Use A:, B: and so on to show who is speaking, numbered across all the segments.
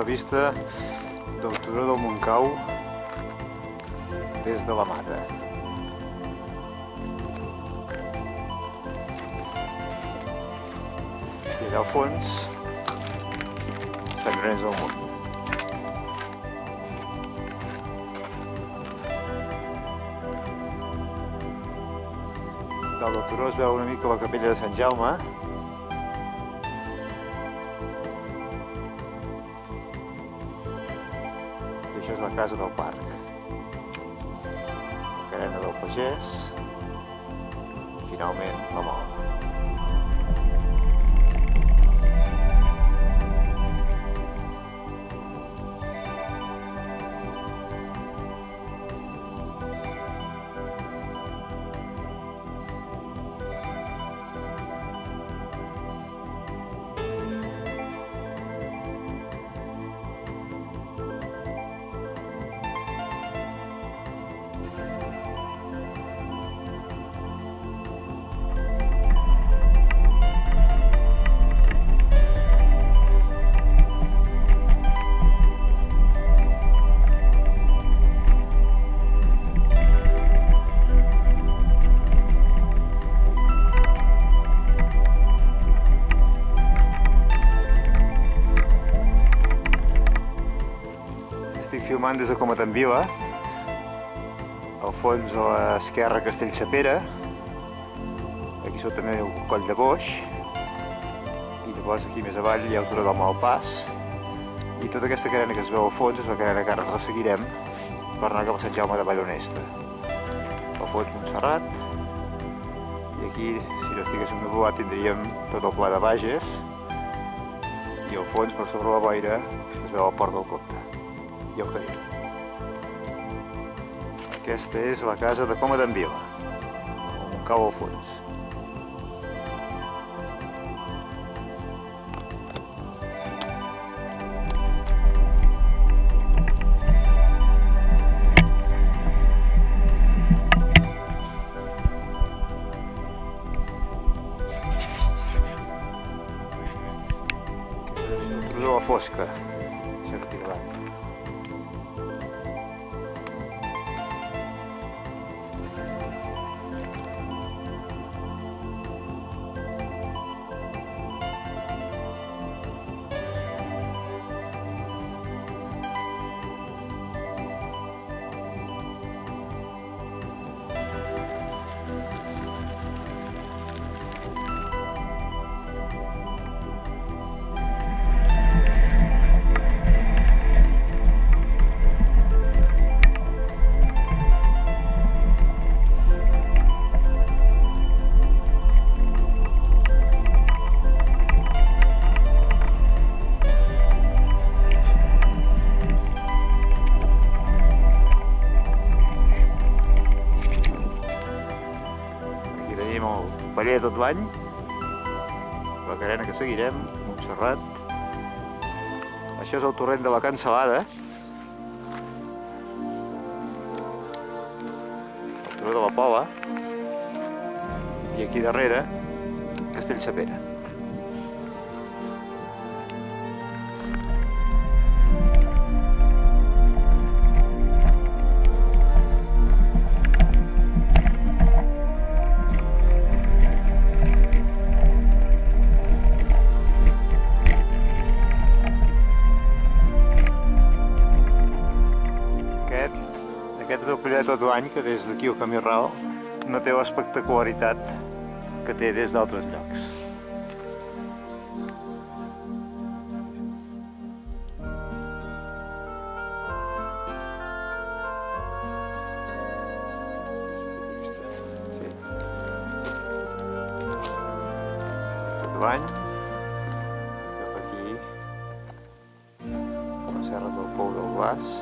A: la vista del turó del Montcau des de la Mata. I allà al fons, Sant Llorenç del Munt. Dalt del turó es veu una mica la capella de Sant Jaume. I això és la casa del parc. La carena del pagès i finalment la mola. Estic filmant des de Comatanvila, al fons a l'esquerra Castellsepera, aquí sota també el Coll de Boix, i llavors aquí més avall hi ha el turó del Malpàs, i tota aquesta carena que es veu al fons és la carena que ara resseguirem per anar cap a Sant Jaume de Vallhonesta. Al fons Montserrat, i aquí, si no estiguéssim nebulat, tindríem tot el Pla de Bages, i al fons, per sobre la boira, es veu el Port del Comte i el Cadell. Aquesta és la casa de Comatanvila, el Montcau al fons. Aquesta és el turó de la Fosca, cerca davant. Tenim el paller tot l'any, la carena que seguirem, Montserrat. Això és el torrent de la Cansalada, el turó de la Pola, i aquí darrere, Castellsepera. Aquest és el paller de tot l'any, que des d'aquí al Camí Ral no té l'espectacularitat que té des d'altres llocs. Tot l'any, cap aquí, a la serra del Pou del Blas.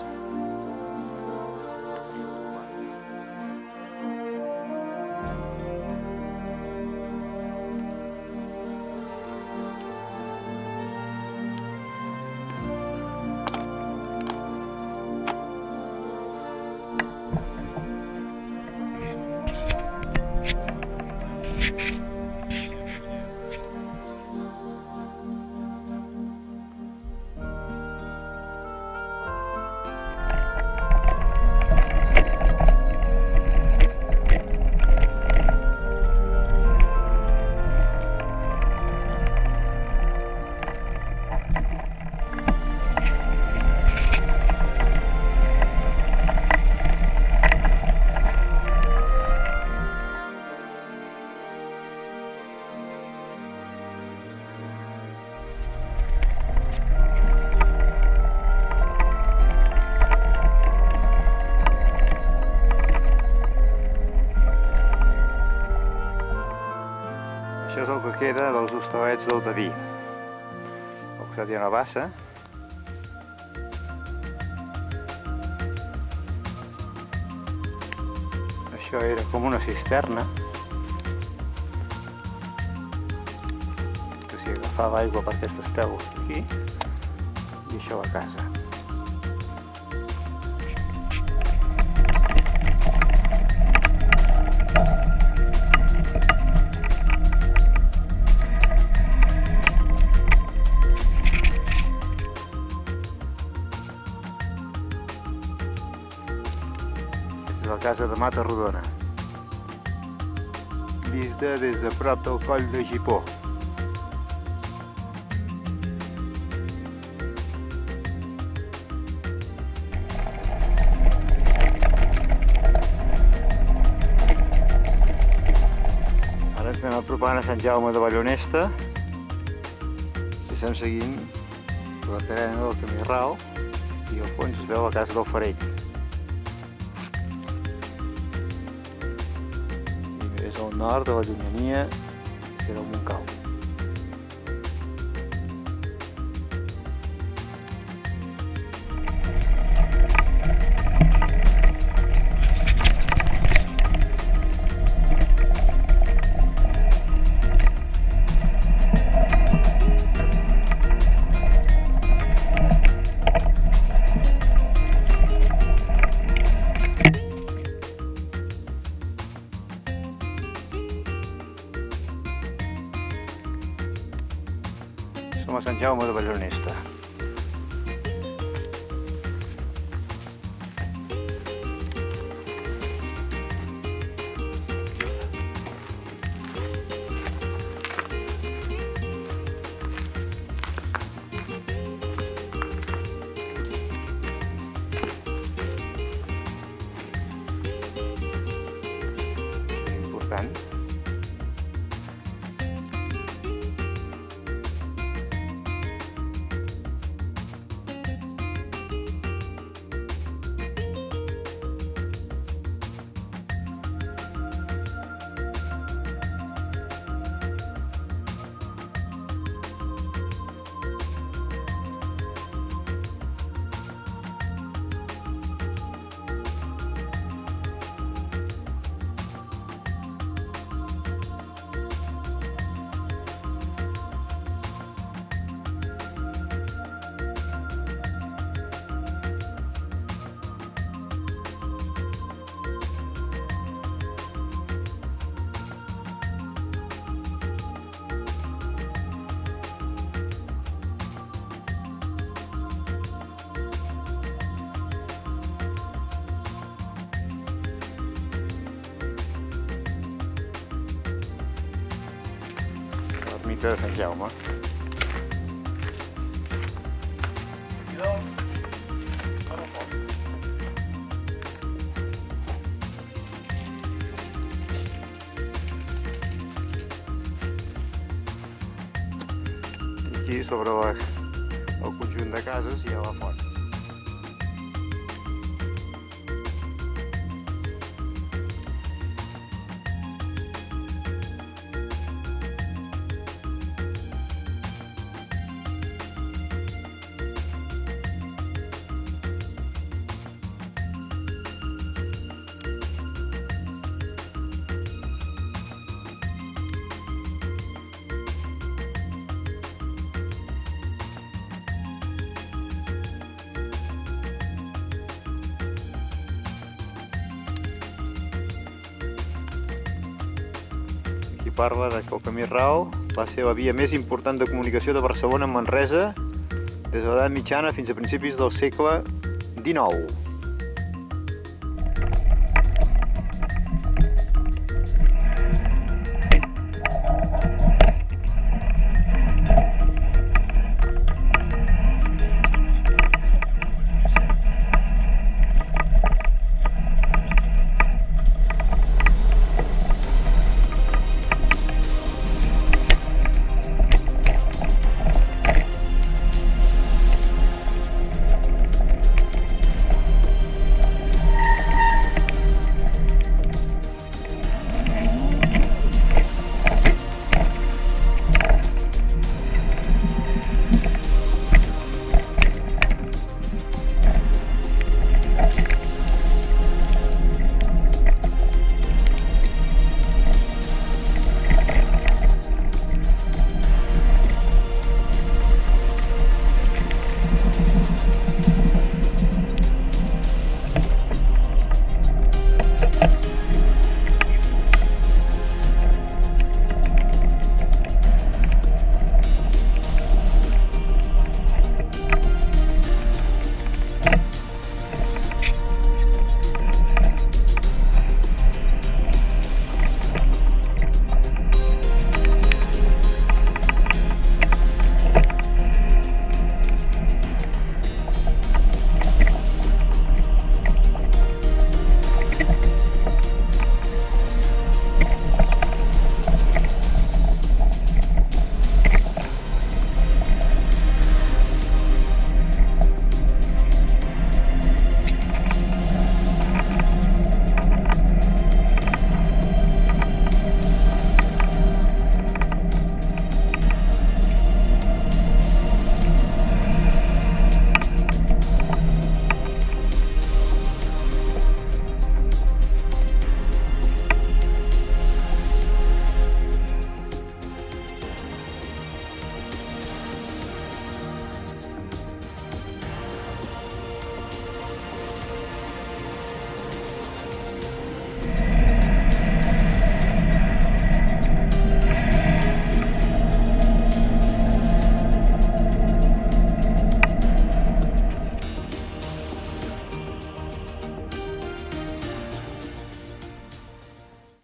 A: queda dels Hostalets del Daví. Al costat hi ha una bassa. Això era com una cisterna que s'hi agafava aigua per aquestes teules d'aquí, i això a casa. La casa de Mata Rodona, vista des de prop del coll de Gipó. Ara ens anem apropant a Sant Jaume de Vallhonesta i estem seguint la cadena del Camí Ral i al fons es veu la casa del Farell. És al nord de la llunyania i del Montcau. Som a Sant Jaume de Vallhonesta. Important. L'ermita de Sant Jaume. Aquí sobre el conjunt de cases hi ha la font. Parla que el Camí Ral va ser la via més important de comunicació de Barcelona amb Manresa des de l'edat mitjana fins a principis del segle XIX.